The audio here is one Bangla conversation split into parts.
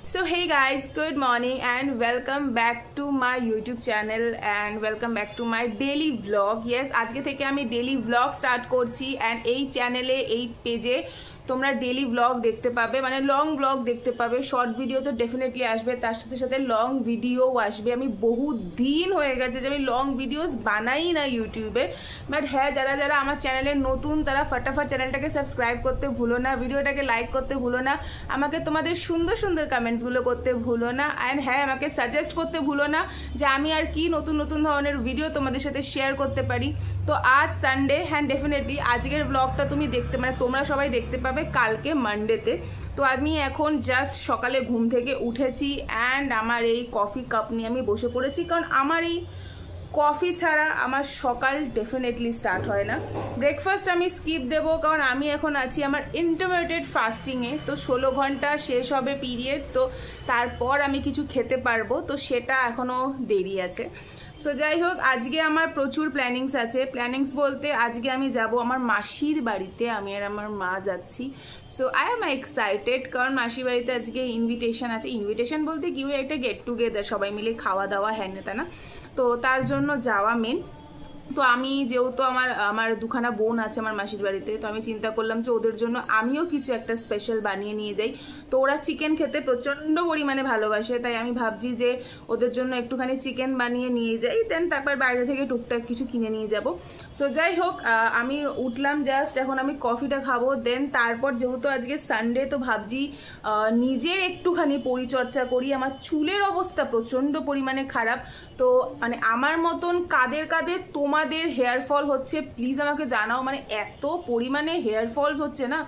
So hey guys, good morning and welcome back to my YouTube channel and welcome back to my daily vlog. Yes, আজকে থেকে আমি daily vlog start করছি and এই চ্যানেলে এই পেজে তোমরা ডেইলি ব্লগ দেখতে পাবে, মানে লং ব্লগ দেখতে পাবে। শর্ট ভিডিও তো ডেফিনেটলি আসবে, তার সাথে সাথে লং ভিডিও আসবে। আমি বহু দিন হয়ে গেছে যে আমি লং ভিডিওস বানাই না ইউটিউবে, বাট হ্যাঁ, যারা যারা আমার চ্যানেলে নতুন তারা ফটাফট চ্যানেলটাকে সাবস্ক্রাইব করতে ভুলো না, ভিডিওটাকে লাইক করতে ভুলো না, আমাকে তোমাদের সুন্দর সুন্দর কমেন্টসগুলো করতে ভুলো না, অ্যান্ড হ্যাঁ, আমাকে সাজেস্ট করতে ভুলো না যে আমি আর কি নতুন নতুন ধরনের ভিডিও তোমাদের সাথে শেয়ার করতে পারি। তো আজ সানডে, হ্যাঁ ডেফিনেটলি আজকের ব্লগটা তুমি দেখতে, মানে তোমরা সবাই দেখতে পাবে কালকে মানডেতে। তো আমি এখন জাস্ট সকালে ঘুম থেকে উঠেছি অ্যান্ড আমার এই কফি কাপ নিয়ে আমি বসে পড়েছি, কারণ আমার এই কফি ছাড়া আমার সকাল ডেফিনেটলি স্টার্ট হয় না। ব্রেকফাস্ট আমি স্কিপ দেবো, কারণ আমি এখন আছি আমার ইন্টারমিডিয়েট ফাস্টিংয়ে। তো 16 ঘন্টা শেষ হবে পিরিয়ড, তো তারপর আমি কিছু খেতে পারবো, তো সেটা এখনও দেরি আছে। সো যাই হোক, আজকে আমার প্রচুর প্ল্যানিংস আছে। প্ল্যানিংস বলতে আজকে আমি যাব আমার মাসির বাড়িতে, আমি আর আমার মা যাচ্ছি। সো আই এম এক্সাইটেড, কারণ মাসির বাড়িতে আজকে ইনভিটেশন আছে। ইনভিটেশন বলতে কি, ওই একটা গেট টুগেদার, সবাই মিলে খাওয়া দাওয়া, হ্যান না, তো তার জন্য যাওয়া মেন। তো আমি যেহেতু আমার দুখানা বোন আছে আমার মাসির বাড়িতে, তো আমি চিন্তা করলাম যে ওদের জন্য আমিও কিছু একটা স্পেশাল বানিয়ে নিয়ে যাই। তো ওরা চিকেন খেতে প্রচণ্ড পরিমাণে ভালোবাসে, তাই আমি ভাবছি যে ওদের জন্য একটুখানি চিকেন বানিয়ে নিয়ে যাই, দেন তারপর বাইরে থেকে টুকটাক কিছু কিনে নিয়ে যাব। সো যাই হোক, আমি উঠলাম জাস্ট, এখন আমি কফিটা খাবো, দেন তারপর যেহেতু আজকে সানডে, তো ভাবছি নিজের একটুখানি পরিচর্যা করি। আমার চুলের অবস্থা প্রচণ্ড পরিমাণে খারাপ, তো মানে আমার মতন কাদের কাদের তোমাদের হেয়ার ফল হচ্ছে প্লিজ আমাকে জানাও। মানে এত পরিমাণে হেয়ার ফলস হচ্ছে না,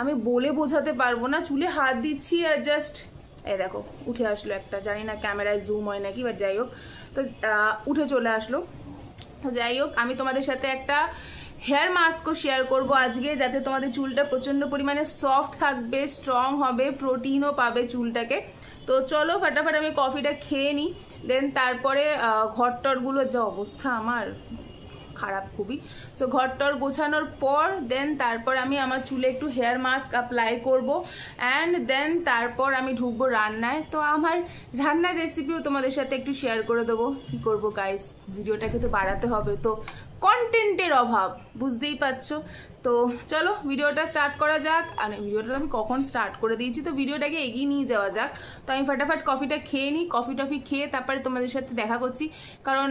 আমি বলে বোঝাতে পারবো না। চুলে হাত দিচ্ছি আর জাস্ট এই দেখো উঠে আসলো একটা, জানি না ক্যামেরায় জুম হয় নাকি, বাট যাই হোক, তো উঠে চলে আসলো। তো যাই হোক, আমি তোমাদের সাথে একটা হেয়ার মাস্কও শেয়ার করব আজকে, যাতে তোমাদের চুলটা প্রচণ্ড পরিমাণে সফট থাকবে, স্ট্রং হবে, প্রোটিনও পাবে চুলটাকে। তো চলো ফটাফট আমি কফিটা খেয়ে নিই, দেন তারপরে ঘরটরগুলো যা অবস্থা আমার খারাপ খুবই। সো ঘরটর গোছানোর পর দেন তারপর আমি আমার চুলে একটু হেয়ার মাস্ক অ্যাপ্লাই করব অ্যান্ড দেন তারপর আমি ঢুকবো রান্নায়। তো আমার রান্নার রেসিপিও তোমাদের সাথে একটু শেয়ার করে দেবো। কি করব গাইস, ভিডিওটাকে তো বাড়াতে হবে, তো কন্টেন্টের অভাব বুঝতেই পারছো। তো চলো ভিডিওটা স্টার্ট করা যাক। আর ভিডিওটা আমি কখন স্টার্ট করে দিয়েছি, তো ভিডিওটাকে এগিয়ে নিয়ে যাওয়া যাক। তো আমি ফটাফট কফিটা খেয়ে নিই, কফি টফি খেয়ে তারপরে তোমাদের সাথে দেখা করছি, কারণ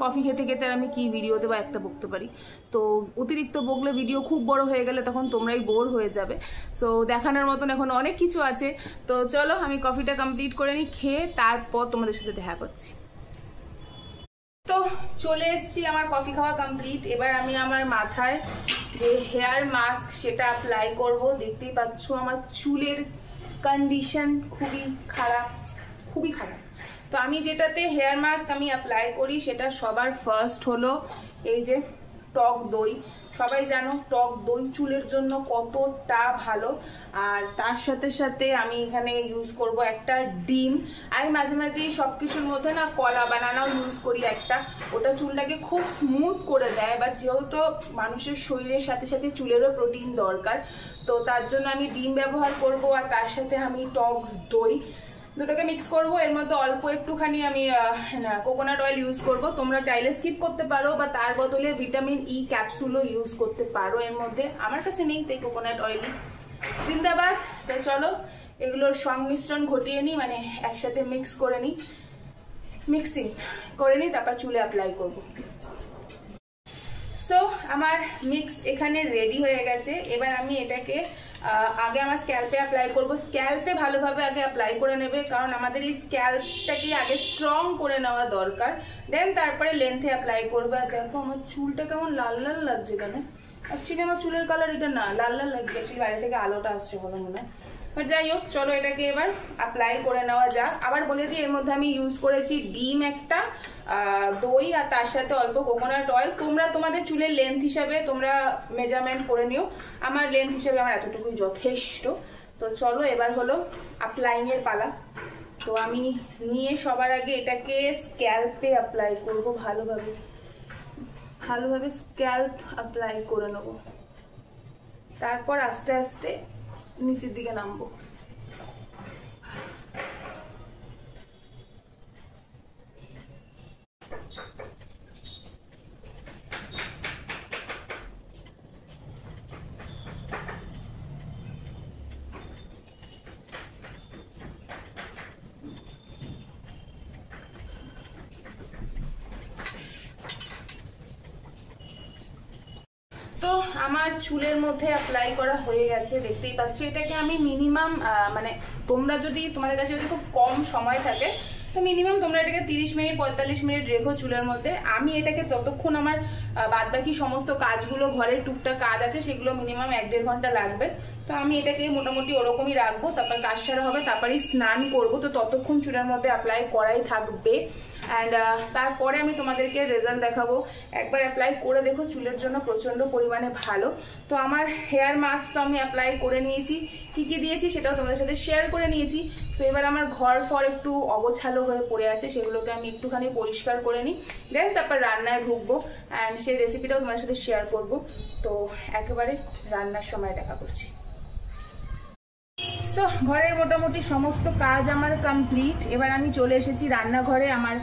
কফি খেতে খেতে আমি কি ভিডিওতে বা একটা বকতে পারি। তো অতিরিক্ত বকলে ভিডিও খুব বড় হয়ে গেলে তখন তোমরাই বোর হয়ে যাবে। সো দেখানোর মতন এখন অনেক কিছু আছে। তো চলো আমি কফিটা কমপ্লিট করে নিই, খেয়ে তারপর তোমাদের সাথে দেখা করছি। তো চলে এসেছি, আমার কফি খাওয়া কমপ্লিট। এবার আমি আমার মাথায় যে হেয়ার মাস্ক সেটা অ্যাপ্লাই করব। দেখতেই পাচ্ছ আমার চুলের কন্ডিশন খুবই খারাপ, খুবই খারাপ। তো আমি যেটাতে হেয়ার মাস্ক আমি অ্যাপ্লাই করি সেটা সবার ফার্স্ট হলো এই যে টক দই। সবাই জানো টক দই চুলের জন্য কতটা ভালো। আর তার সাথে সাথে আমি এখানে ইউজ করব একটা ডিম। আমি মাঝে মাঝে সবকিছুর মধ্যে না কলা বানানাও ইউজ করি একটা, ওটা চুলটাকে খুব স্মুথ করে দেয়। বাট যেহেতু মানুষের শরীরের সাথে সাথে চুলেরও প্রোটিন দরকার, তো তার জন্য আমি ডিম ব্যবহার করব। আর তার সাথে আমি টক দই দুটোকে মিক্স করব। এর মধ্যে অল্প একটুখানি আমি কোকোনাট অয়েল ইউজ করব। তোমরা চাইলে স্কিপ করতে পারো বা তার বদলে ভিটামিন ই ক্যাপসুলও ইউজ করতে পারো এর মধ্যে। আমার কাছে নেই, তাই কোকোনাট অয়েলই জিন্দাবাদ। তো চলো এগুলোর সংমিশ্রণ ঘটিয়ে নিই, মানে একসাথে মিক্সিং করে নিই, তারপর চুলে অ্যাপ্লাই করব। সো আমার মিক্স এখানে রেডি হয়ে গেছে। এবার আমি এটাকে আগে আমার স্ক্যাল্পে অ্যাপ্লাই করব। স্ক্যাল্পে ভালোভাবে আগে অ্যাপ্লাই করে নেবে, কারণ আমাদের এই স্ক্যাল্পটাকে আগে স্ট্রং করে নেওয়া দরকার, দেন তারপরে লেন্থে অ্যাপ্লাই করবে। আর দেখো আমার চুলটা কেমন লাল লাল লাগছে কেন, অ্যাকচুয়ালি আমার চুলের কালার এটা না, লাল লাল লাগছে, অ্যাকচুয়ালি বাইরে থেকে আলোটা আসছে ভালো মনে হয়। বাট যাই হোক, চলো এটাকে এবার অ্যাপ্লাই করে নেওয়া যাক। আবার বলে দিই, এর মধ্যে আমি ইউজ করেছি ডিম একটা, দই, আর তার সাথে অল্প কোকোনাট অয়েল। তোমরা তোমাদের চুলের লেন্থ হিসাবে তোমরা মেজারমেন্ট করে নিও, আমার লেন্থ হিসাবে আমার এতটুকুই যথেষ্ট। তো চলো এবার হলো অ্যাপ্লাইং এর পালা। তো আমি নিয়ে সবার আগে এটাকে স্ক্যাল্পে অ্যাপ্লাই করবো, ভালোভাবে স্ক্যাল্প অ্যাপ্লাই করে নেবো, তারপর আস্তে আস্তে নিচের দিকে নামবো। তো আমার চুলের মধ্যে অ্যাপ্লাই করা হয়ে গেছে, দেখতেই পাচ্ছ। এটাকে আমি মিনিমাম মানে তোমরা যদি তোমাদের কাছে যদি খুব কম সময় থাকে তো মিনিমাম তোমরা এটাকে 30 মিনিট 45 মিনিট রেখো চুলের মধ্যে। আমি এটাকে যতক্ষণ আমার বাদবাকি সমস্ত কাজগুলো, ঘরের টুকটাক কাজ আছে, সেগুলো মিনিমাম 1-1.5 ঘন্টা লাগবে। তো আমি এটাকে মোটামুটি ওরকমই রাখবো, তারপর কাজ সারা হবে, তারপরেই স্নান করবো। তো ততক্ষণ চুলের মধ্যে অ্যাপ্লাই করাই থাকবে। অ্যান্ড তারপরে আমি তোমাদেরকে রেজাল্ট দেখাবো। একবার অ্যাপ্লাই করে দেখো, চুলের জন্য প্রচন্ড পরিমাণে ভালো। তো আমার হেয়ার মাস্ক তো আমি অ্যাপ্লাই করে নিয়েছি, কি কি দিয়েছি সেটাও তোমাদের সাথে শেয়ার করে নিয়েছি। তো এবার আমার ঘর ফর একটু অগোছালো হয়ে পড়ে আছে, সেগুলোকে আমি একটুখানি পরিষ্কার করে নিই, দেন তারপর রান্নায় ঢুকবো অ্যান্ড সেই রেসিপিটাও তোমাদের সাথে শেয়ার করব। তো একেবারে রান্নার সময় দেখা করছি। সো ঘরের মোটামুটি সমস্ত কাজ আমার কমপ্লিট। এবার আমি চলে এসেছি রান্নাঘরে আমার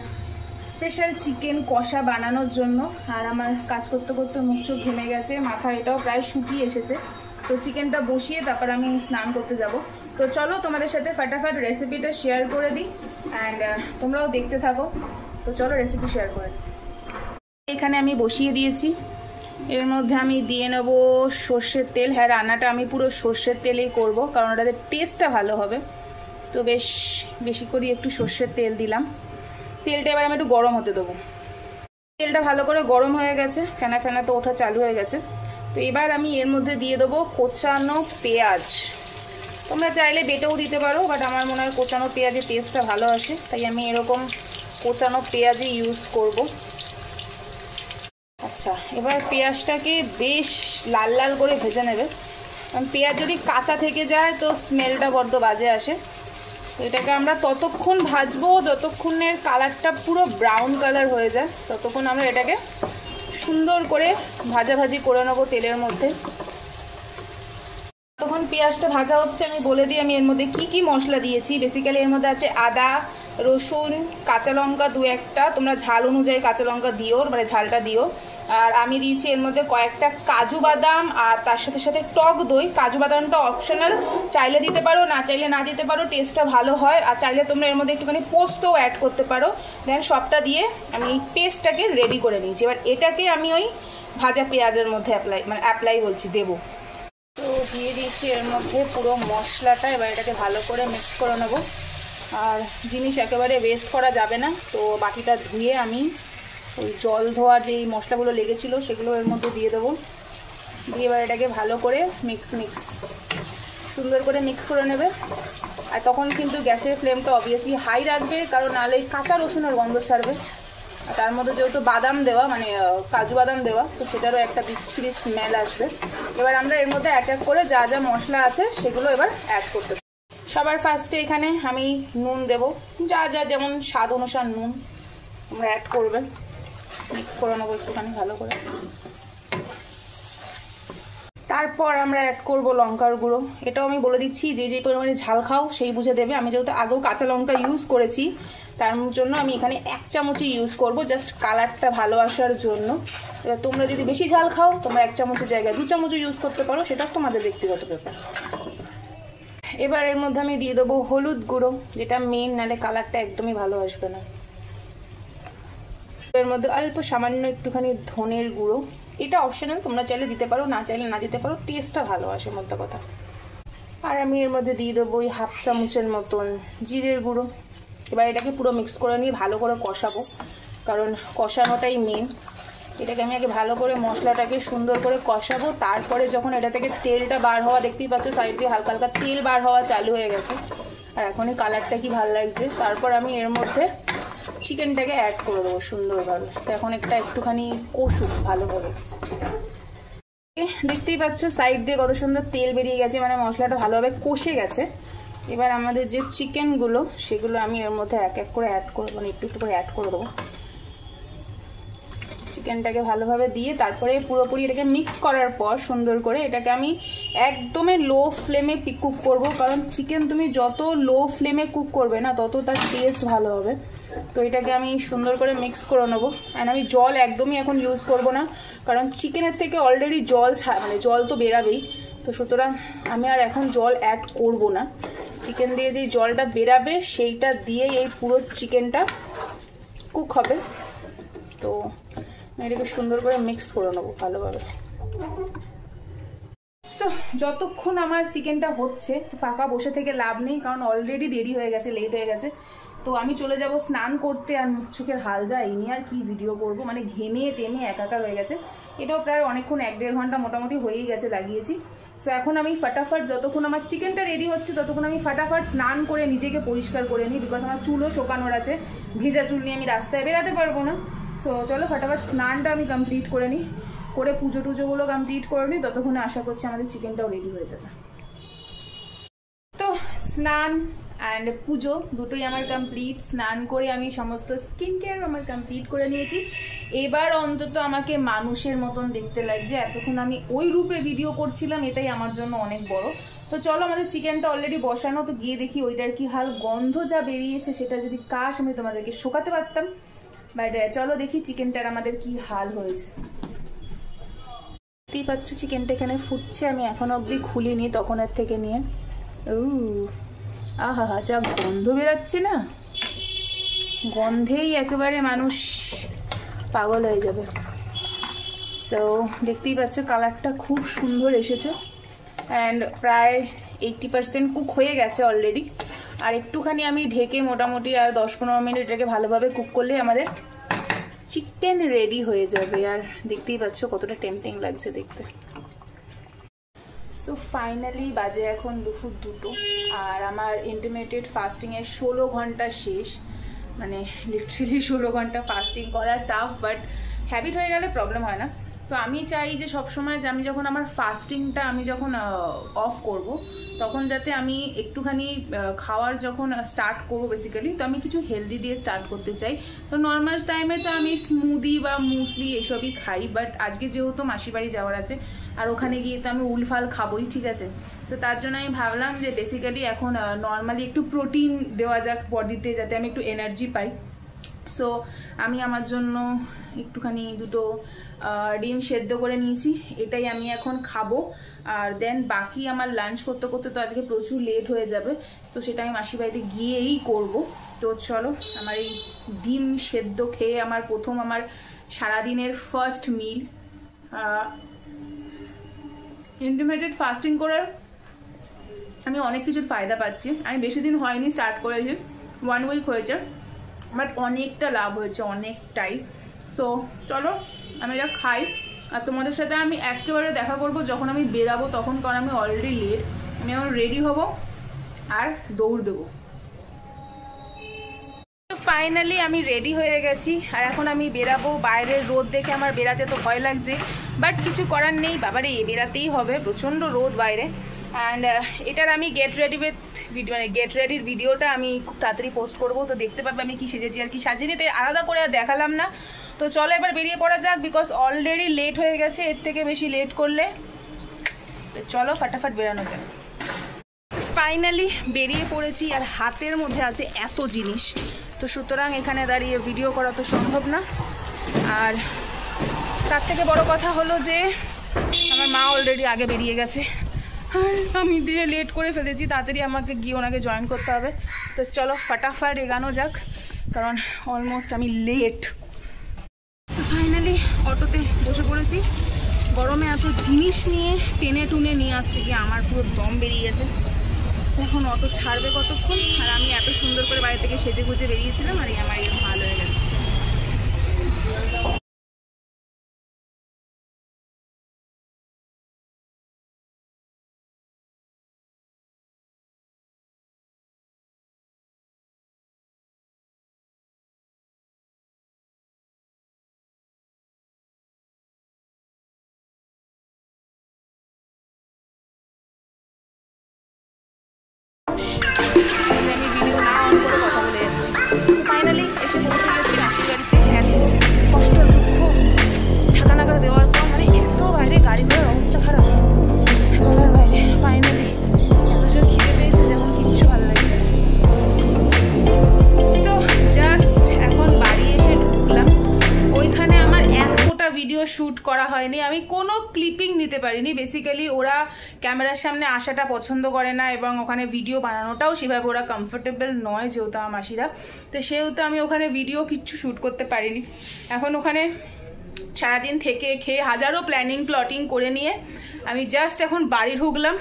স্পেশাল চিকেন কষা বানানোর জন্য। আর আমার কাজ করতে করতে মুখ চোখ ঘেমে গেছে, মাথা এটাও প্রায় শুকিয়ে এসেছে। তো চিকেনটা বসিয়ে তারপর আমি স্নান করতে যাব। তো চলো তোমাদের সাথে ফাটাফাট রেসিপিটা শেয়ার করে দিই অ্যান্ড তোমরাও দেখতে থাকো। তো চলো রেসিপি শেয়ার করে। এখানে আমি বসিয়ে দিয়েছি, এর মধ্যে আমি দিয়ে নেব সর্ষের তেল। হ্যাঁ, রান্নাটা আমি পুরো সর্ষের তেলেই করব, কারণ ওটাতে টেস্টটা ভালো হবে। তো বেশি করে একটু সর্ষের তেল দিলাম। তেলটা এবার আমি একটু গরম হতে দেবো। তেলটা ভালো করে গরম হয়ে গেছে, ফেনা ফেনা তো ওঠা চালু হয়ে গেছে। তো এবার আমি এর মধ্যে দিয়ে দেবো কোচানো পেঁয়াজ। তোমরা চাইলে বেটেও দিতে পারো, বাট আমার মনে হয় কোচানো পেঁয়াজের টেস্টটা ভালো আসে, তাই আমি এরকম কোচানো পেঁয়াজই ইউজ করব। আচ্ছা, এবার পেঁয়াজটাকে বেশ লাল লাল করে ভেজে নেবে, কারণ পেঁয়াজ যদি কাঁচা থেকে যায় তো স্মেলটা বড্ড বাজে আসে। তো এটাকে আমরা ততক্ষণ ভাজবো যতক্ষণের কালারটা পুরো ব্রাউন কালার হয়ে যায়, ততক্ষণ আমরা এটাকে সুন্দর করে ভাজাভাজি করে নেবো তেলের মধ্যে। তখন পেঁয়াজটা ভাজা হচ্ছে, আমি বলে দিই আমি এর মধ্যে কি কি মশলা দিয়েছি। বেসিক্যালি এর মধ্যে আছে আদা, রসুন, কাঁচা লঙ্কা 2-1টা, তোমরা ঝাল অনুযায়ী কাঁচা লঙ্কা দিও, মানে ঝালটা দিও। আর আমি দিয়েছি এর মধ্যে কয়েকটা কাজু বাদাম, আর তার সাথে সাথে টক দই। কাজু বাদামটা অপশনাল, চাইলে দিতে পারো, না চাইলে না দিতে পারো, টেস্টটা ভালো হয়। আর চাইলে তোমরা এর মধ্যে একটুখানি পোস্তও অ্যাড করতে পারো। দেন সবটা দিয়ে আমি এই পেস্টটাকে রেডি করে নিয়েছি। এবার এটাকে আমি ওই ভাজা পেঁয়াজের মধ্যে অ্যাপ্লাই দেবো। তো দিয়ে দিয়েছি এর মধ্যে পুরো মশলাটা। এবার এটাকে ভালো করে মিক্স করে নেবো। আর জিনিস একেবারে ওয়েস্ট করা যাবে না, তো বাটিটা ধুয়ে আমি ওই জল ধোয়া যেই মশলাগুলো লেগেছিলো সেগুলো এর মধ্যে দিয়ে দেবো। দিয়ে এবার এটাকে ভালো করে সুন্দর করে মিক্স করে নেবে। আর তখন কিন্তু গ্যাসের ফ্লেমটা অবভিয়াসলি হাই রাখবে, কারণ নাহলে কাঁচা রসুনের গন্ধ ছাড়বে। আর তার মধ্যে যেহেতু বাদাম দেওয়া, মানে কাজু বাদাম দেওয়া, তো সেটারও একটা বিচ্ছিরি স্মেল আসবে। এবার আমরা এর মধ্যে এক এক করে যা যা মশলা আছে সেগুলো এবার অ্যাড করতে। সবার ফার্স্টে এখানে আমি নুন দেব, যা যা যেমন স্বাদ অনুসার নুন তোমরা অ্যাড করবে। মিক্স করে নেবো একটুখানি ভালো করে। তারপর আমরা অ্যাড করব লঙ্কার গুঁড়ো। এটাও আমি বলে দিচ্ছি, যে যে পরিমাণে ঝাল খাও সেই বুঝে দেবে। আমি যেহেতু আগেও কাঁচা লঙ্কা ইউজ করেছি, তার জন্য আমি এখানে 1 চামচই ইউজ করব, জাস্ট কালারটা ভালো আসার জন্য। এবার তোমরা যদি বেশি ঝাল খাও তোমরা 1 চামচের জায়গায় 2 চামচও ইউজ করতে পারো, সেটা তোমাদের ব্যক্তিগত ব্যাপার। এবার এর মধ্যে আমি দিয়ে দেবো হলুদ গুঁড়ো, যেটা মেন, নাহলে কালারটা একদমই ভালো আসবে না। এর মধ্যে অল্প সামান্য একটুখানি ধনের গুঁড়ো, এটা অপশনাল, তোমরা চাইলে দিতে পারো, না চাইলে না দিতে পারো, টেস্টটা ভালো আসে মোদ্দা কথা। আর আমি এর মধ্যে দিয়ে দেবো ওই 1/2 চামচের মতন জিরের গুঁড়ো। এবার এটাকে পুরো মিক্স করে নিয়ে ভালো করে কষাবো, কারণ কষানোটাই মেন। এটাকে আমি আগে ভালো করে মশলাটাকে সুন্দর করে কষাবো। তারপরে যখন এটা থেকে তেলটা বার হওয়া, দেখতেই পাচ্ছ সাইড দিয়ে হালকা হালকা তেল বার হওয়া চালু হয়ে গেছে, আর এখনই কালারটা কি ভালো লাগছে। তারপর আমি এর মধ্যে চিকেনটাকে অ্যাড করে দেবো সুন্দরভাবে। তো এখন একটুখানি কষুক ভালোভাবে। দেখতেই পাচ্ছ সাইড দিয়ে কত সুন্দর তেল বেরিয়ে গেছে, মানে মশলাটা ভালোভাবে কষে গেছে। এবার আমাদের যে চিকেনগুলো সেগুলো আমি এর মধ্যে এক এক করে অ্যাড করবো, মানে একটু করে অ্যাড করে দেবো। চিকেনটাকে ভালোভাবে দিয়ে তারপরে পুরোপুরি এটাকে মিক্স করার পর সুন্দর করে এটাকে আমি একদমই লো ফ্লেমে কুক করব, কারণ চিকেন তুমি যত লো ফ্লেমে কুক করবে না তত তার টেস্ট ভালো হবে। তো এটাকে আমি সুন্দর করে মিক্স করে নেবো। অ্যান্ড আমি জল একদমই এখন ইউজ করব না, কারণ চিকেনের থেকে অলরেডি জল তো বেরাবেই। তো সুতরাং আমি আর এখন জল অ্যাড করব না। চিকেন দিয়ে যেই জলটা বেরাবে সেইটা দিয়েই এই পুরো চিকেনটা কুক হবে। তো এটাকে সুন্দর করে মিক্স করে নেবো ভালোভাবে। সো যতক্ষণ আমার চিকেনটা হচ্ছে, তো ফাঁকা বসে থেকে লাভ নেই, কারণ অলরেডি দেরি হয়ে গেছে, লেট হয়ে গেছে। তো আমি চলে যাব স্নান করতে, আর মুখ চোখের হাল যায় এই নিয়ে আর কি ভিডিও করব, মানে ঘেমে টেমে একাকার হয়ে গেছে। এটাও প্রায় অনেকক্ষণ 1-1.5 ঘন্টা মোটামুটি হয়েই গেছে লাগিয়েছি। সো এখন আমি ফাটাফাট, যতক্ষণ আমার চিকেনটা রেডি হচ্ছে ততক্ষণ আমি ফাটাফাট স্নান করে নিজেকে পরিষ্কার করে নিই, বিকজ আমার চুলও শোকানোর আছে, ভেজা চুল নিয়ে আমি রাস্তায় বেরাতে পারবো না। সো চলো ফাটাফাট স্নানটা আমি কমপ্লিট করে নিই, করে পুজো টুজোগুলো কমপ্লিট করে নিই, ততক্ষণে আশা করছি আমাদের চিকেনটাও রেডি হয়ে যাবে। তো স্নান অ্যান্ড পুজো দুটোই আমার কমপ্লিট। স্নান করে আমি সমস্ত স্কিন কেয়ার আমার কমপ্লিট করে নিয়েছি। এবার অন্তত আমাকে মানুষের মতন দেখতে লাগছে, এতক্ষণ আমি ওই রূপে ভিডিও করছিলাম, এটাই আমার জন্য অনেক বড়। তো চলো, আমাদের চিকেনটা অলরেডি বসানো, তো গিয়ে দেখি ওইটার কি হাল। গন্ধ যা বেরিয়েছে সেটা যদি কাশ আমি তোমাদেরকে শোকাতে পারতাম, বাট চলো দেখি চিকেনটার আমাদের কি হাল হয়েছে। দেখতেই পাচ্ছ চিকেনটা এখানে ফুটছে, আমি এখনো অবধি খুলিনি তখনের থেকে নিয়ে। আহা হা, যা গন্ধ বেরোচ্ছে না, গন্ধেই একেবারে মানুষ পাগল হয়ে যাবে। সো দেখতেই পাচ্ছ কালারটা খুব সুন্দর এসেছে, অ্যান্ড প্রায় 80% কুক হয়ে গেছে অলরেডি। আর একটুখানি আমি ঢেকে মোটামুটি আর 10-15 মিনিট এটাকে ভালোভাবে কুক করলে আমাদের চিকেন রেডি হয়ে যাবে। আর দেখতেই পাচ্ছ কতটা টেম্পটিং লাগছে দেখতে। সো ফাইনালি বাজে এখন দুপুর 2টো, আর আমার ইন্টারমিডিয়েট ফাস্টিংয়ের 16 ঘন্টা শেষ। মানে লিটারেলি 16 ঘন্টা ফাস্টিং করা টাফ, বাট হ্যাবিট হয়ে গেলে প্রবলেম হয় না। সো আমি চাই যে সবসময় যে আমি যখন আমার ফাস্টিংটা আমি যখন অফ করব, তখন যাতে আমি একটুখানি খাওয়ার যখন স্টার্ট করবো বেসিক্যালি, তো আমি কিছু হেলদি দিয়ে স্টার্ট করতে চাই। তো নর্মাল টাইমে তো আমি স্মুদি বা মুসলি এসবই খাই, বাট আজকে যেহেতু মাসির বাড়ি যাওয়ার আছে, আর ওখানে গিয়ে তো আমি উলফাল খাবোই, ঠিক আছে। তো তার জন্য আমি ভাবলাম যে বেসিক্যালি এখন নর্মালি একটু প্রোটিন দেওয়া যাক বডিতে, যাতে আমি একটু এনার্জি পাই। সো আমি আমার জন্য একটুখানি 2টো ডিম সেদ্ধ করে নিয়েছি, এটাই আমি এখন খাবো। আর দেন বাকি আমার লাঞ্চ করতে করতে তো আজকে প্রচুর লেট হয়ে যাবে, তো সেটা আমি মাসির বাড়িতে গিয়েই করব। তো চলো, আমার এই ডিম সেদ্ধ খেয়ে আমার প্রথম আমার সারাদিনের ফার্স্ট মিল। ইন্টারমিডিয়েট ফাস্টিং করে আমি অনেক কিছুর ফায়দা পাচ্ছি। আমি বেশি দিন হয়নি স্টার্ট করেছি, 1 উইক হয়েছে, বাট অনেকটা লাভ হয়েছে, অনেকটাই। তো চলো আমি এটা খাই, আর তোমাদের সাথে আমি একেবারে দেখা করব যখন আমি বেরাবো তখন, কারণ আমি অলরেডি লেট। আমি এখন রেডি হব আর দৌড় দেবো। ফাইনালি আমি রেডি হয়ে গেছি, আর এখন আমি বেরাবো। বাইরের রোদ দেখে আমার বেরাতে তো ভয় লাগছে, বাট কিছু করার নেই, বাবারে বেরাতেই হবে, প্রচণ্ড রোদ বাইরে। অ্যান্ড এটার আমি গেট রেডি উইথ ভিডিও, মানে গেট রেডির ভিডিওটা আমি খুব তাড়াতাড়ি পোস্ট করবো, তো দেখতে পাবে আমি কি সেজেছি আর কি সাজিয়ে নিতে, আলাদা করে আর দেখালাম না। তো চলো এবার বেরিয়ে পড়া যাক, বিকজ অলরেডি লেট হয়ে গেছে, এর থেকে বেশি লেট করলে। তো চলো ফাটাফাট বেরানো যাক। ফাইনালি বেরিয়ে পড়েছি, আর হাতের মধ্যে আছে এত জিনিস, তো সুতরাং এখানে দাঁড়িয়ে ভিডিও করা তো সম্ভব না। আর তার থেকে বড় কথা হলো যে আমার মা অলরেডি আগে বেরিয়ে গেছে, আর আমি ধীরে লেট করে ফেলেছি, তাড়াতাড়ি আমাকে গিয়ে ওনাকে জয়েন করতে হবে। তো চলো ফাটাফাট এগানো যাক, কারণ অলমোস্ট আমি লেট। তো ফাইনালি অটোতে বসে পড়েছি। গরমে এত জিনিস নিয়ে টেনে টুনে নিয়ে আসতে গিয়ে আমার পুরো দম বেরিয়ে গেছে। এখন অটো ছাড়বে কতক্ষণ, আর আমি এত সুন্দর করে বাড়ি থেকে সেজে গুজে বেরিয়েছিলাম, আর আমার এই ভালো হয়ে গেছে। আমি ভিডিও না অন করে কথা বলে যাচ্ছি। ফাইনালি এসে পৌঁছে গেছি মাসির বাড়িতে। এত কষ্ট দুঃখ ঝাঁকানাকা দেওয়ার পর, মানে এত বাইরে গাড়ি ঘোড়ার অবস্থা খারাপ বলার বাইরে। ফাইনালি এত জোর খিদে পেয়েছে যেমন কিচ্ছু ভালো লাগছে। সো জাস্ট এখন বাড়ি এসে ঢুকলাম। ওইখানে আমার এক ফোঁটা ভিডিও শ্যুট করা হয়নি, আমি কোনো ক্লিপিং নিতে পারিনি। বেসিক্যালি ওরা ক্যামেরার সামনে আসাটা পছন্দ করে না, এবং ওখানে ভিডিও বানানোটাও সেভাবে ওরা কমফোর্টেবল নয়, যেহেতু আমার মাসিরা, তো সেহেতু আমি ওখানে ভিডিও কিচ্ছু শ্যুট করতে পারিনি। এখন ওখানে সারাদিন থেকে খেয়ে হাজারো প্ল্যানিং প্লটিং করে নিয়ে আমি জাস্ট এখন বাড়ি ঢুকলাম।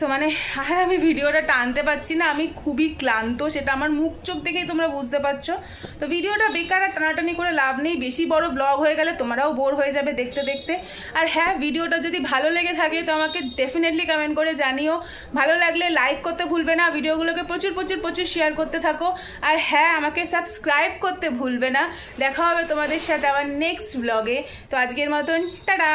সো মানে আর আমি ভিডিওটা টানতে পারছি না, আমি খুবই ক্লান্ত, সেটা আমার মুখ চোখ দেখেই তোমরা বুঝতে পারছো। তো ভিডিওটা বেকার আর টানাটানি করে লাভ নেই, বেশি বড় ব্লগ হয়ে গেলে তোমরাও বোর হয়ে যাবে দেখতে দেখতে। আর হ্যাঁ, ভিডিওটা যদি ভালো লেগে থাকে তো আমাকে ডেফিনেটলি কমেন্ট করে জানিও। ভালো লাগলে লাইক করতে ভুলবে না, ভিডিওগুলোকে প্রচুর প্রচুর প্রচুর শেয়ার করতে থাকো। আর হ্যাঁ, আমাকে সাবস্ক্রাইব করতে ভুলবে না। দেখা হবে তোমাদের সাথে আবার নেক্সট ব্লগে। তো আজকের মতন টাটা।